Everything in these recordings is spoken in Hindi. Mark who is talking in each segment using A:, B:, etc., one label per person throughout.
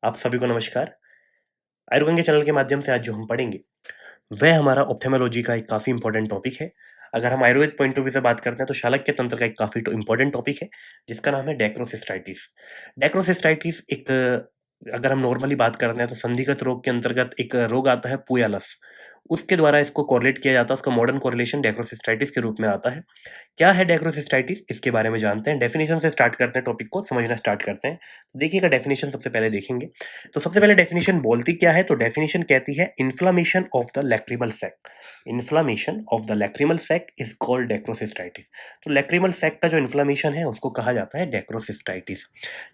A: आप सभी को नमस्कार। आयुर्वेद के चैनल के माध्यम से आज जो हम पढ़ेंगे, वह हमारा ऑप्थेमोलॉजी का एक काफ़ी इंपॉर्टेंट टॉपिक है। अगर हम आयुर्वेद पॉइंट ऑफ व्यू से बात करते हैं, तो शालक्य तंत्र का एक काफ़ी इंपॉर्टेंट टॉपिक है, जिसका नाम है डेक्रोसिस्टाइटिस। डेक्रोसिस्टाइटिस एक अगर हम नॉर्मली बात करते हैं, तो संधिगत रोग के अंतर्गत एक रोग आता है पूयालस। उसके द्वारा इसको कोरिलेट किया जाता है, उसका मॉडर्न कोरिलेशन डेक्रोसिस्टाइटिस के रूप में आता है। क्या है डेक्रोसिस्टाइटिस, इसके बारे में जानते हैं। डेफिनेशन से स्टार्ट करते हैं, टॉपिक को समझना स्टार्ट करते हैं। देखिएगा, डेफिनेशन सबसे पहले देखेंगे। तो सबसे पहले डेफिनेशन बोलती क्या है, तो डेफिनेशन कहती है inflammation of the lacrimal sac. Inflammation of the lacrimal sac is called dacryocystitis. तो लैक्रिमल सैक का जो इन्फ्लामेशन है, उसको कहा जाता है डेक्रोसिस्टाइटिस,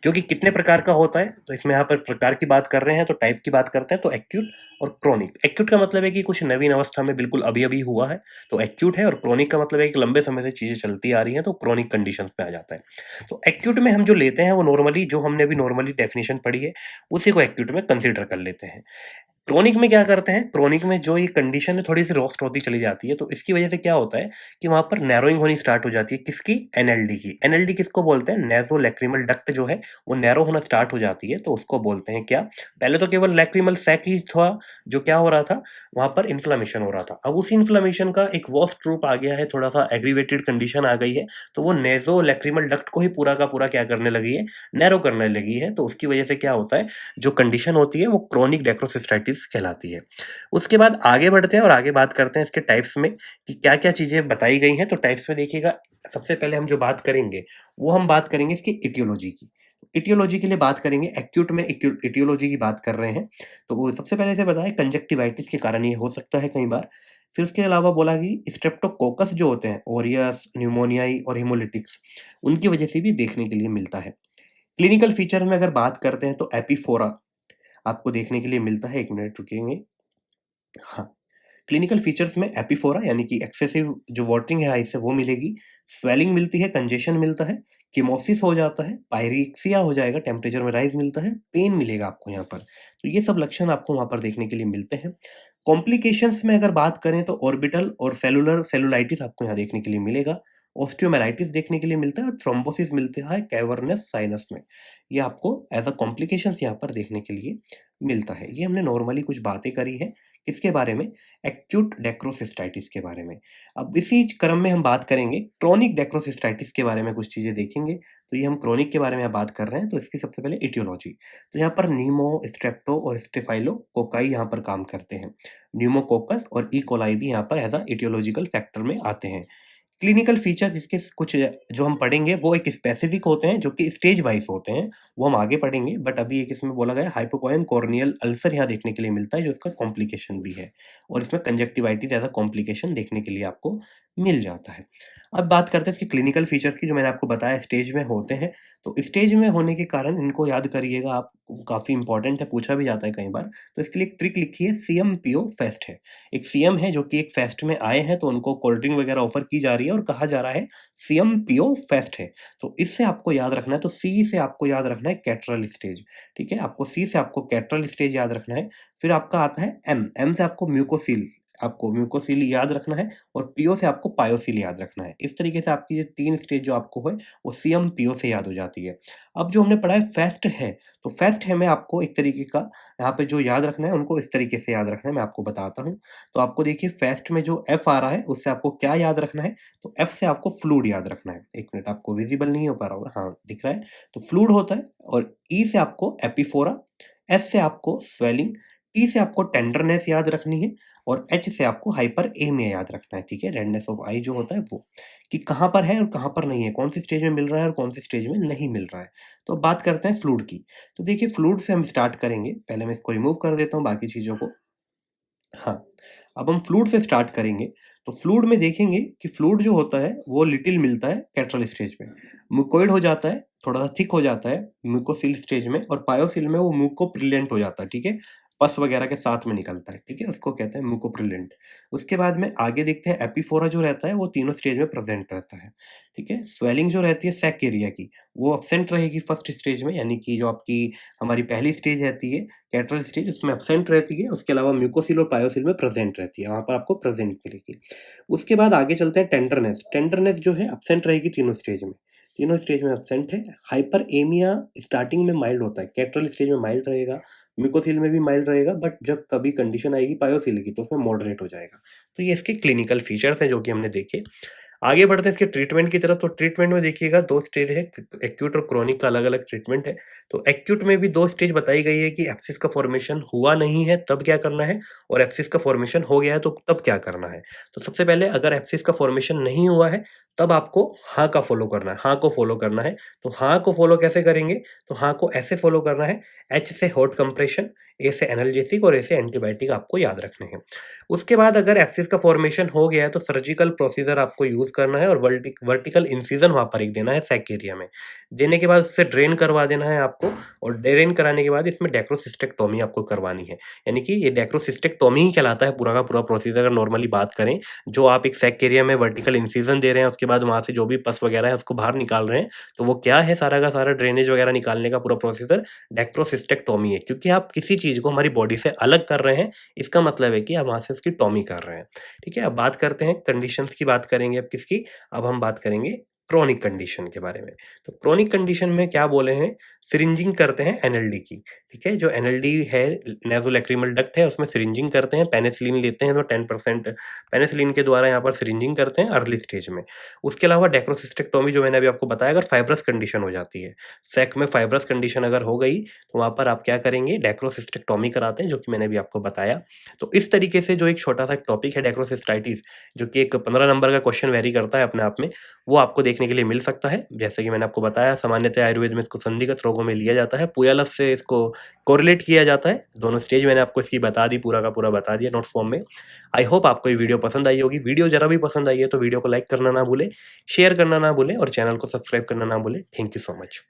A: जो कि कितने प्रकार का होता है। तो इसमें यहाँ पर प्रकार की बात कर रहे हैं, तो टाइप की बात करते हैं, तो एक्यूट और क्रोनिक। एक्यूट का मतलब है कि कुछ नवीन अवस्था में बिल्कुल अभी अभी हुआ है, तो एक्यूट है। और क्रोनिक का मतलब है कि लंबे समय से चीजें चलती आ रही हैं, तो क्रोनिक कंडीशंस में आ जाता है। तो एक्यूट में हम जो लेते हैं, वो नॉर्मली जो हमने अभी नॉर्मली डेफिनेशन पढ़ी है, उसी को एक्यूट में कंसीडर कर लेते हैं। क्रोनिक में क्या करते हैं, क्रोनिक में जो ये कंडीशन है थोड़ी सी रोस्ट होती चली जाती है, तो इसकी वजह से क्या होता है कि वहां पर नैरोइंग होनी स्टार्ट हो जाती है। किसकी? एनएलडी की। एनएलडी किसको बोलते हैं? नेजो लैक्रिमल डक्ट जो है, वो नैरो होना स्टार्ट हो जाती है, तो उसको बोलते हैं क्या? पहले तो केवल लैक्रिमल सैक ही था जो क्या हो रहा था, वहां पर इन्फ्लामेशन हो रहा था। अब उसी इन्फ्लामेशन का एक वर्स्ट रूप आ गया है, थोड़ा सा एग्रीवेटेड कंडीशन आ गई है, तो वो नेजो लैक्रिमल डक्ट को ही पूरा का पूरा क्या करने लगी है, नैरो करने लगी है। तो उसकी वजह से क्या होता है, जो कंडीशन होती है, वो क्रोनिक डेक्रोसिस्टाइटिस कहलाती है। उसके बाद आगे बढ़ते हैं और आगे बात करते हैं इसके टाइप्स में कि क्या-क्या चीजें बताई गई हैं। तो टाइप्स में देखिएगा, सबसे पहले हम जो बात करेंगे, वो हम बात करेंगे इसकी इटियोलॉजी की। इटियोलॉजी के लिए बात करेंगे, एक्यूट में इटियोलॉजी की बात कर रहे हैं, तो वो सबसे पहले से बताया कंजक्टिवाइटिस के कारण ये हो सकता है कई बार। फिर उसके अलावा बोला कि स्ट्रेप्टोकोकस जो होते हैं, ओरियस, न्यूमोनियाई और हिमोलिटिक्स, उनकी वजह से भी देखने के लिए मिलता है। क्लिनिकल फीचर में अगर बात करते हैं, तो एपिफोरा आपको देखने के लिए मिलता है। 1 मिनट रुकिएंगे। हाँ, क्लिनिकल फीचर्स में एपिफोरा यानी कि एक्सेसिव जो वाटरिंग है आइज से, वो मिलेगी। स्वेलिंग मिलती है, कंजेशन मिलता है, कीमोसिस हो जाता है, पायरिक्सिया हो जाएगा, टेम्परेचर में राइज मिलता है, पेन मिलेगा आपको यहाँ पर। तो ये सब लक्षण आपको वहाँ पर देखने के लिए मिलते हैं। कॉम्प्लिकेशंस में अगर बात करें, तो ऑर्बिटल और सेलुलर सेलुलाइटिस आपको यहाँ देखने के लिए मिलेगा। ऑस्टियोमेलाइटिस देखने के लिए मिलता है, और थ्रोम्बोसिस मिलता है कैवर्नस साइनस में। ये आपको एज अ कॉम्प्लिकेशंस यहाँ पर देखने के लिए मिलता है। ये हमने नॉर्मली कुछ बातें करी हैं किसके बारे में, एक्यूट डेक्रोसिस्टाइटिस के बारे में। अब इसी क्रम में हम बात करेंगे क्रोनिक डेक्रोसिस्टाइटिस के बारे में, कुछ चीजें देखेंगे। तो ये हम क्रोनिक के बारे में बात कर रहे हैं, तो इसकी सबसे पहले इटियोलॉजी। तो यहाँ पर नीमो, स्ट्रेप्टो और स्टेफाइलो कोकाई यहाँ पर काम करते हैं। न्यूमोकोकस और ई कोलाई भी यहाँ पर एज अ इटियोलॉजिकल फैक्टर में आते हैं। क्लिनिकल फीचर्स इसके कुछ जो हम पढ़ेंगे, वो एक स्पेसिफिक होते हैं, जो कि स्टेज वाइज होते हैं, वो हम आगे पढ़ेंगे। बट अभी एक इसमें बोला गया हाइपोपोएम कॉर्नियल अल्सर यहाँ देखने के लिए मिलता है, जो इसका कॉम्प्लिकेशन भी है, और इसमें कंजक्टिवाइटिस ऐसा कॉम्प्लिकेशन देखने के लिए आपको मिल जाता है। अब बात करते हैं इसके क्लिनिकल फीचर्स की, जो मैंने आपको बताया स्टेज में होते हैं। तो स्टेज में होने के कारण इनको याद करिएगा आप, काफी इंपॉर्टेंट है, पूछा भी जाता है कई बार। तो इसके लिए एक ट्रिक लिखी है, सीएमपीओ फेस्ट है। एक सीएम है जो कि एक फेस्ट में आए हैं, तो उनको कोल्ड ड्रिंक वगैरह ऑफर की जा रही है, और कहा जा रहा है सीएमपीओ फेस्ट है। तो इससे आपको याद रखना है, तो सी से आपको याद रखना है कैटरल स्टेज। ठीक है, आपको सी से आपको कैटरल स्टेज याद रखना है। फिर आपका आता है एम। एम से आपको म्यूकोसील, आपको म्यूकोसील याद रखना है। और पीओ से आपको पायोसील याद रखना है। इस तरीके से आपकी ये 3 स्टेज जो आपको है, वो सीएम पीओ से याद हो जाती है। अब जो हमने पढ़ा है फेस्ट है, तो फेस्ट है में आपको एक तरीके का यहाँ पे जो याद रखना है, उनको इस तरीके से याद रखना है, मैं आपको बताता हूँ। तो आपको देखिए, फेस्ट में जो एफ आ रहा है, उससे आपको क्या याद रखना है, तो एफ से आपको फ्लूइड याद रखना है। 1 मिनट, आपको विजिबल नहीं हो पा रहा होगा, हाँ दिख रहा है। तो फ्लूइड होता है। और ई से आपको एपिफोरा, एस से आपको स्वेलिंग, टी से आपको टेंडरनेस याद रखनी है, और एच से आपको हाइपर एमिया याद रखना है। ठीक है, रेडनेस ऑफ आई जो होता है वो, कि कहाँ पर है और कहाँ पर नहीं है, कौन सी स्टेज में मिल रहा है और कौन सी स्टेज में नहीं मिल रहा है। तो अब बात करते हैं फ्लूइड की। तो देखिए, फ्लूइड से हम स्टार्ट करेंगे। पहले मैं इसको रिमूव कर देता हूँ, बाकी चीज़ों को। हाँ, अब हम फ्लूइड से स्टार्ट करेंगे। तो फ्लूइड में देखेंगे कि फ्लूइड जो होता है, वो लिटिल मिलता है कैटरल स्टेज में, म्यूकोइड हो जाता है, थोड़ा सा थिक हो जाता है म्यूकोसिल स्टेज में, और पायोसिल में वो म्यूकोप्रिलेंट हो जाता है। ठीक है, पस वगैरह के साथ में निकलता है। ठीक है, उसको कहते हैं म्यूकोप्रिलेंट। उसके बाद में आगे देखते हैं, एपिफोरा जो रहता है, वो तीनों स्टेज में प्रेजेंट रहता है। ठीक है, स्वेलिंग जो रहती है सैक एरिया की, वो अब्सेंट रहेगी फर्स्ट स्टेज में, यानी कि जो आपकी हमारी पहली स्टेज रहती है कैटरल स्टेज, उसमें एब्सेंट रहती है। उसके अलावा म्यूकोसिल और पायोसिल में प्रेजेंट रहती है, वहाँ पर आपको प्रेजेंट मिलेगी। उसके बाद आगे चलते हैं टेंडरनेस। टेंडरनेस जो है एब्सेंट रहेगी तीनों स्टेज में। तीनों स्टेज में एब्सेंट है। हाइपरएमिया स्टार्टिंग में माइल्ड होता है, केट्रल स्टेज में माइल्ड रहेगा, म्यूकोसिल में भी माइल्ड रहेगा, बट जब कभी कंडीशन आएगी पायोसिल की तो उसमें मॉडरेट हो जाएगा। तो ये इसके क्लिनिकल फीचर्स हैं जो कि हमने देखे। आगे बढ़ते हैं इसके ट्रीटमेंट की तरफ। तो ट्रीटमेंट में देखिएगा 2 स्टेज है, एक्यूट और क्रोनिक का अलग-अलग ट्रीटमेंट है। तो एक्यूट में भी 2 स्टेज बताई गई है कि एब्सिस का फॉर्मेशन हुआ नहीं है तब क्या करना है, और एब्सिस का फॉर्मेशन हो गया है तो तब क्या करना है। तो सबसे पहले अगर एब्सिस का फॉर्मेशन नहीं हुआ है तब आपको हाँ का फॉलो करना है, हाँ को फॉलो करना है। तो हाँ को फॉलो कैसे करेंगे? तो हाँ को ऐसे फॉलो करना है, एच से हॉट कंप्रेशन, ए से एनाल्जेसिक और ए से एंटीबायोटिक आपको याद रखने हैं। उसके बाद अगर एब्सिस का फॉर्मेशन हो गया है तो सर्जिकल प्रोसीजर आपको यूज़ करना है और वर्टिकल इंसिजन वहाँ पर एक देना है सैक एरिया में। देने के बाद उससे ड्रेन करवा देना है आपको, और ड्रेन कराने के बाद इसमें डेक्रोसिस्टेक्टोमी आपको करवानी है। यानी कि ये डेक्रोसिस्टेक्टोमी ही कहलाता है पूरा का पूरा प्रोसीजर अगर नॉर्मली बात करें। जो आप एक सैक एरिया में वर्टिकल इंसिजन दे रहे हैं, उसके बाद वहाँ से जो भी पस वगैरह है उसको बाहर निकाल रहे हैं, तो वो क्या है, सारा का सारा ड्रेनेज वगैरह निकालने का पूरा प्रोसीजर डेक्रोसिस्टेक्टोमी है। क्योंकि आप किसी चीज़ को हमारी बॉडी से अलग कर रहे हैं, इसका मतलब है कि आप वहाँ से उसकी टॉमी कर रहे हैं। ठीक है, अब बात करते हैं कंडीशंस की, बात करेंगे अब किसकी, अब हम बात करेंगे क्रोनिक कंडीशन के बारे में। तो क्रोनिक कंडीशन में क्या बोले हैं, सिरिंजिंग करते हैं एनएलडी की। ठीक है, जो एनएलडी है, नेज़ोलैक्रिमल डक्ट है, उसमें सिरिंजिंग करते हैं, पेनिसिलिन लेते हैं तो 10% पेनिसिलिन के द्वारा यहाँ पर सिरिंजिंग करते हैं अर्ली स्टेज में। उसके अलावा डेक्रोसिस्टेक्टोमी जो मैंने अभी आपको बताया, अगर फाइब्रस कंडीशन हो जाती है, सैक में फाइब्रस कंडीशन अगर हो गई तो वहाँ पर आप क्या करेंगे, डेक्रोसिस्टेक्टोमी कराते हैं, जो कि मैंने अभी आपको बताया। तो इस तरीके से जो एक छोटा-सा टॉपिक है डेक्रोसिस्टाइटिस, जो कि एक 15 नंबर का क्वेश्चन वेरी करता है अपने आप में, वो आपको देखने के लिए मिल सकता है। जैसे कि मैंने आपको बताया, सामान्यतः आयुर्वेद में इसको संधिगत रोगों में लिया जाता है, पुयालस से इसको कोरिलेट किया जाता है। दोनों स्टेज मैंने आपको इसकी बता दी, पूरा का पूरा बता दिया नोट्स फॉर्म में। आई होप आपको ये वीडियो पसंद आई होगी। वीडियो ज़रा भी पसंद आई है तो वीडियो को लाइक करना ना भूलें, शेयर करना ना भूलें और चैनल को सब्सक्राइब करना ना भूलें। Thank you so much.